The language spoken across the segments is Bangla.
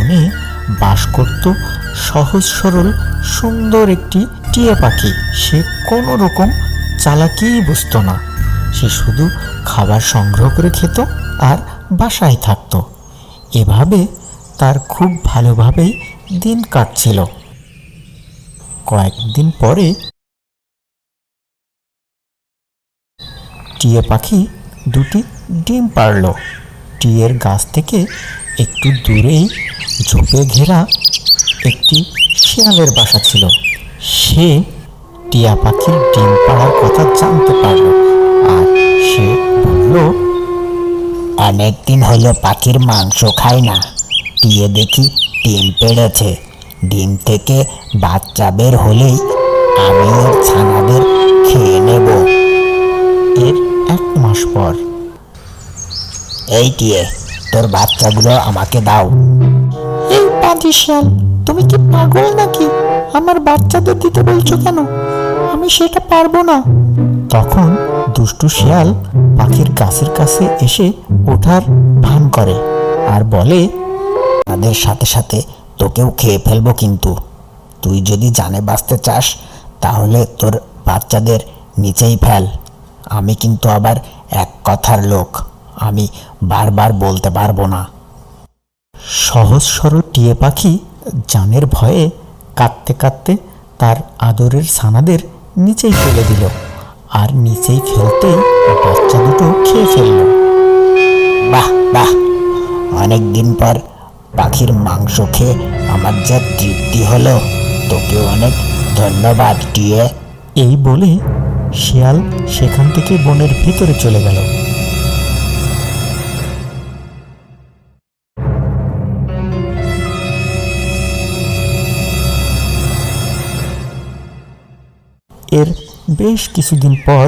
বনে বাস করত সহজ সরল সুন্দর একটি টিয়া পাখি। সে কোনো রকম চালাকিই বুঝতো না। সে শুধু খাবার সংগ্রহ করে খেত আর বাসায় থাকতো। এভাবে তার খুব ভালোভাবেই দিন কাটছিল। কয়েকদিন পরে টিয়া পাখি দুটি ডিম পাড়ল। টিয়ের গাছ থেকে একটু দূরেই ঝোপে ঘেরা একটি শিয়ালের বাসা ছিল। সে টিয়া পাখির ডিম পাড়ার কথা জানতে পারল আর সে বলল, অনেকদিন হলো পাখির মাংস খাই না। টিয়ে দেখি ডিম পেড়েছে। ডিম থেকে বাচ্চা বের হলেই আমি ওর ছানাদের খেয়ে নেব। এর 1 মাস পর, এই টিয়ে, তোর বাচ্চাগুলো আমাকে দাও। এই পাজি শিয়াল, তুমি কি পাগল নাকি? আমার বাচ্চাদের দিতে বলছো কেন? আমি সেটা পারবো না। তখন দুষ্টু শিয়াল পাখির গাছের কাছে এসে ওঠার ভান করে আর বলে, তাদের সাথে সাথে তোকেও খেয়ে ফেলবো, কিন্তু তুই যদি জানে বাঁচতে চাস তাহলে তোর বাচ্চাদের নিচেই ফেল। আমি কিন্তু আবার এক কথার লোক, আমি বারবার বলতে পারবো না। সহজ সরল টিয়া পাখি জানের ভয়ে কাঁদতে কাঁদতে তার আদরের ছানাদের নিচেই ফেলে দিল আর নিচেই ফেলতেই বাচ্চা দুটো খেয়ে ফেলল। বাহ বাহ, অনেক দিন পর পাখির মাংস খেয়ে আমার যা তৃপ্তি হলো। তোকে অনেক ধন্যবাদ টিয়ে। এই বলে শিয়াল সেখান থেকে বনের ভিতরে চলে গেল। এর বেশ কিছুদিন পর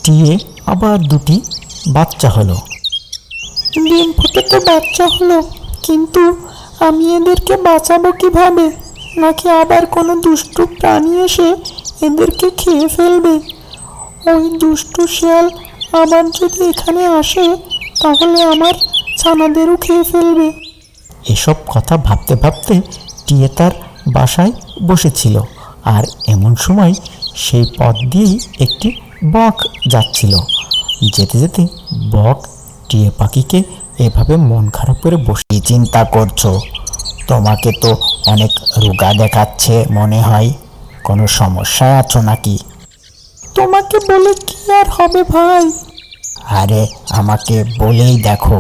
টিয়ে আবার দুটি বাচ্চা হলো। ডিম ফুটে তো বাচ্চা হলো, কিন্তু আমি এদেরকে বাঁচাবো কিভাবে? নাকি আবার কোনো দুষ্টু প্রাণী এসে এদেরকে খেয়ে ফেলবে? ওই দুষ্টু শিয়াল আবার যদি এখানে আসে তাহলে আমার ছানাদেরও খেয়ে ফেলবে। এসব কথা ভাবতে ভাবতে টিয়ে তার বাসায় বসেছিল। আর এমন সময় সেই পথ দিয়েই একটি বক যাচ্ছিল। যেতে যেতে বক টিয়া পাখিকে এভাবে মন খারাপ করে বসে, চিন্তা করছো? তোমাকে তো অনেক রোগা দেখাচ্ছে মনে হয়। কোনো সমস্যায় আছো নাকি? তোমাকে বলে কি আর হবে ভাই? আরে আমাকে বলেই দেখো,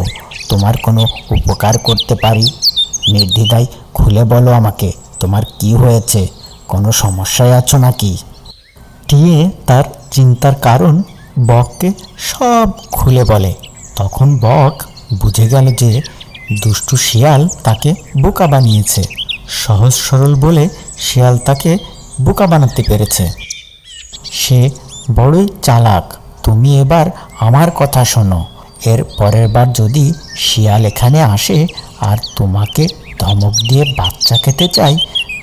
তোমার কোনো উপকার করতে পারি। নির্দ্বিধায় খুলে বলো আমাকে, তোমার কি হয়েছে? কোনো সমস্যায় আছো নাকি? টিয়ে তার চিন্তার কারণ বককে সব খুলে বলে। তখন বক বুঝে গেল যে দুষ্টু শিয়াল তাকে বোকা বানিয়েছে। সহজ সরল বলে শিয়াল তাকে বোকা বানাতে পেরেছে। সে বড়ই চালাক। তুমি এবার আমার কথা শোনো। এর পরের বার যদি শিয়াল এখানে আসে আর তোমাকে ধমক দিয়ে বাচ্চা খেতে চাই,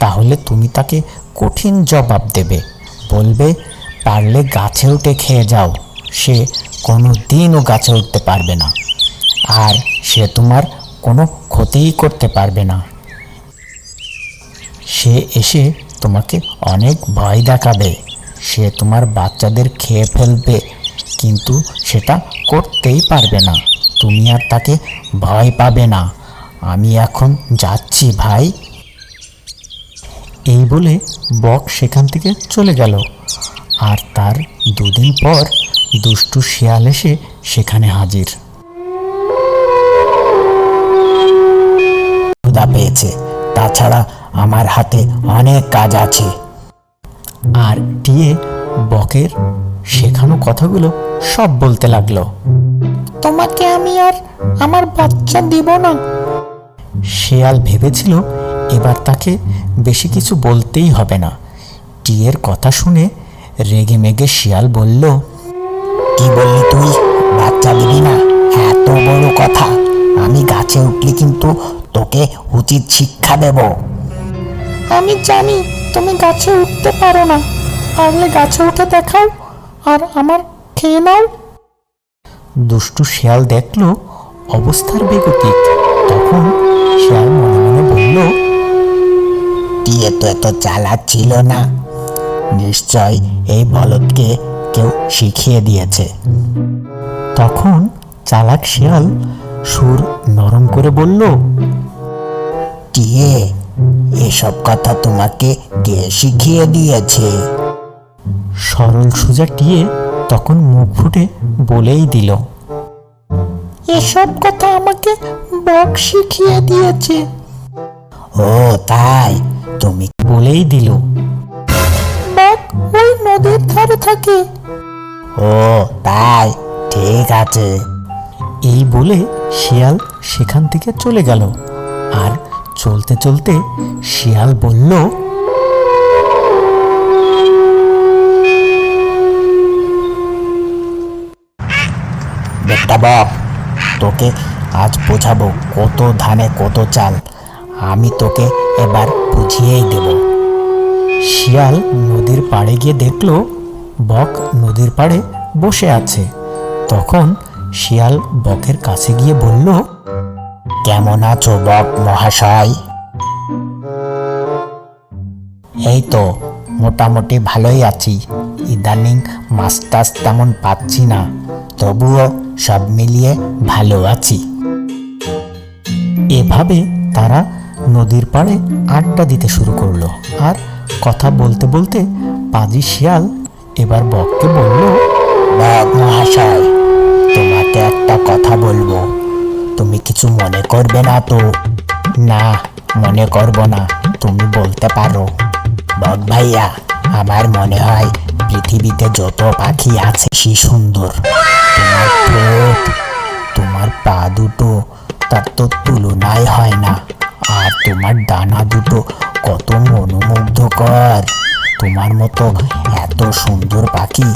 তাহলে তুমি তাকে কঠিন জবাব দেবে। বলবে, পারলে গাছে উঠে খেয়ে যাও। সে কোনো দিনও গাছে উঠতে পারবে না, আর সে তোমার কোনো ক্ষতিই করতে পারবে না। সে এসে তোমাকে অনেক ভয় দেখাবে। সে তোমার বাচ্চাদের খেয়ে ফেলবে, কিন্তু সেটা করতেই পারবে না। তুমি আর তাকে ভয় পাবে না। আমি এখন যাচ্ছি ভাই। এই বলে বক সেখান থেকে চলে গেল। আর তার 2 দিন পর দুষ্টু শিয়াল এসে সেখানে হাজির। ক্ষুধা পেয়েছে, তাছাড়া আমার হাতে অনেক কাজ আছে। আর টিয়ে বকের শেখানো কথাগুলো সব বলতে লাগলো। তোমাকে আমি আর আমার বাচ্চা দিব না। শিয়াল ভেবেছিল এবার তাকে বেশি কিছু বলতেই হবে না। টিয়ের কথা শুনে রেগে মেগে শিয়াল বলল, কি বললি তুই? বাচ্চা দিবি না? এত বড় কথা! আমি গাছে উঠলে কিন্তু তোকে উচিত শিক্ষা দেব। আমি জানি তুমি গাছে উঠতে পারো না, পারলে গাছে উঠে দেখাও আর আমার খেয়ে নাও। দুষ্টু শিয়াল দেখলো অবস্থার বেগতিক। তখন শিয়াল মনে মনে বলল, তো এত চালাক ছিল না। নিশ্চয় এই বলদকে কেউ শিখিয়ে দিয়েছে। তখন চালাক শিয়াল সুর নরম করে বলল, টিয়ে, এসব কথা তোমাকে কে শিখিয়ে দিয়েছে? সরল সোজা টিয়ে তখন মুখ ফুটে বলেই দিল, এসব কথা আমাকে বক শিখিয়ে দিয়েছে। ও তাই? তুমি বলেই দিল, বক ওই নদীর ধারে থাকে। ও তাই, ঠিক আছে। এই বলে শিয়াল সেখান থেকে চলে গেল। আর চলতে চলতে শিয়াল বলল, বেটা বক, তোকে আজ বোঝাবো কত ধানে কত চাল। আমি তোকে এবার বুঝিয়েই দেব। শিয়াল নদীর পাড়ে গিয়ে দেখল বক নদীর পাড়ে বসে আছে। তখন শিয়াল বকের কাছে গিয়ে বলল, কেমন আছো বক মহাশয়? এই তো মোটামুটি ভালোই আছি। ইদানিং মাছ টাছ তেমন পাচ্ছি না, তবুও সব মিলিয়ে ভালো আছি। এভাবে তারা নদীর পাড়ে আড্ডা দিতে শুরু করলো। আর কথা বলতে বলতে পাজি শিয়াল এবার বককে বলল, বক মহাশয়, তোমাকে একটা কথা বলবো, তুমি কিছু মনে করবে না তো? না, মনে করব না, তুমি বলতে পারো। বক ভাইয়া, আমার মনে হয় পৃথিবীতে যত পাখি আছে সে সুন্দর। তোমার ঠোঁট, তোমার পা দুটো, তার তো তুলনাই হয় না। আর তোমার ডানা দুটো কত মনোমুগ্ধকর। তোমার মতো এত সুন্দর পাখি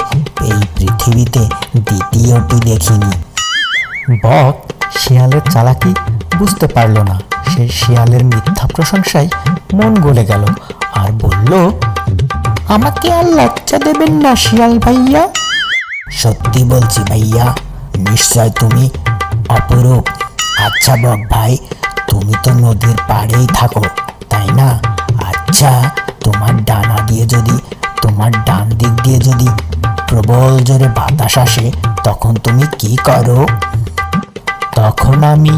এই পৃথিবীতে দ্বিতীয়টি দেখিনি। বক শিয়ালের চালাকি বুঝতে পারল না। সে শিয়ালের মিথ্যা প্রশংসায় মন গলে গেল আর বলল, আমাকে আর লজ্জা দেবেন না শিয়াল ভাইয়া। সত্যি বলছি ভাইয়া, নিশ্চয় তুমি অপরূপ। আচ্ছা বক ভাই, তুমি তো নদীর পাড়েই থাকো, তাই না? আচ্ছা, তোমার ডানা দিয়ে যদি, তোমার ডান দিক দিয়ে যদি প্রবল জোরে বাতাস আসে, তখন তুমি কি করো? তখন আমি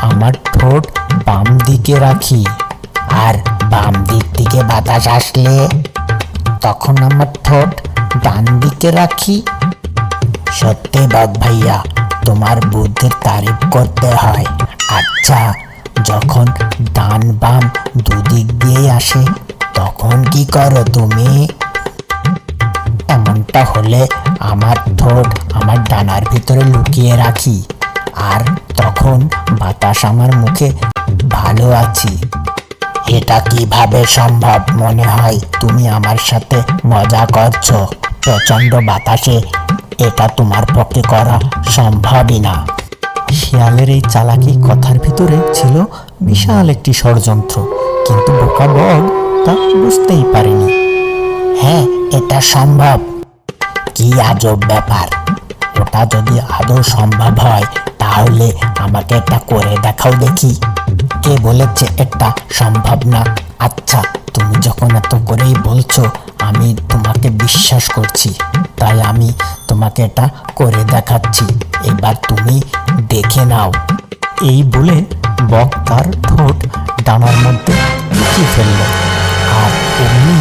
আমার ঠোঁট বাম দিকে রাখি। আর বাম দিক থেকে বাতাস আসলে তখন আমার ঠোঁট ডান দিকে রাখি। সত্যি বক ভাইয়া, তোমার বুদ্ধির তারিফ করতে হয়। আচ্ছা, যখন ডান বাম দুদিক দিয়ে আসে তখন কি করো তুমি? এমনটা হলে আমার ঠোঁট আমার ডানার ভিতরে লুকিয়ে রাখি। আর তখন বাতাস আমার মুখে ভালো আছি। এটা কিভাবে সম্ভব? মনে হয় তুমি আমার সাথে মজা করছো। প্রচন্ড বাতাসে এটা তোমার পক্ষে করা সম্ভবই না। শিয়ালের এই চালাকি কথার ভিতরে ছিল বিশাল একটি ষড়যন্ত্র, কিন্তু বোকা বক তা বুঝতেই পারেনি। হ্যাঁ, এটা সম্ভব। কি আজব ব্যাপার! ওটা যদি আদৌ সম্ভব হয় তাহলে আমাকে এটা করে দেখাও দেখি। কে বলেছে এটা সম্ভব না? আচ্ছা, তুমি যখন এত করেই বলছো, আমি তোমাকে বিশ্বাস করছি, তাই আমি তোমাকে এটা করে দেখাচ্ছি। এবার তুমি দেখে নাও। এই বলে বক তার ঠোঁট ডানার মধ্যে লুকিয়ে ফেলল। আর অমনি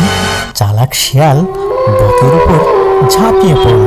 চালাক শিয়াল বকের উপর ঝাঁপিয়ে পড়ল।